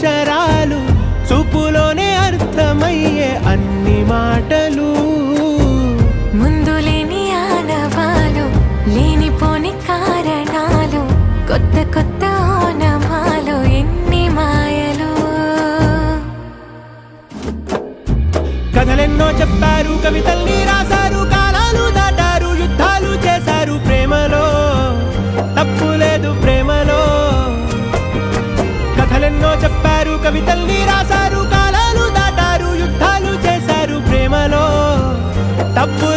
అక్షరాలు, చూపులోనే అర్థమయ్యే అన్ని మాటలు. ముందు లేని ఆనవాలు, లేనిపోని కారణాలు, కొత్త కొత్త ఓనమాలు, ఎన్ని మాయలు. కథలెన్నో చెప్పారు, కవితల్ని రాశారు, కాలాలు దాటారు, యుద్ధాలు చేశారు ప్రేమలో, తప్పు లేదు ప్రేమలో. కథలెన్నో చెప్పారు, కవితల్ని రాశారు, కాలాలు దాటారు, యుద్ధాలు చేశారు ప్రేమలో, తప్పు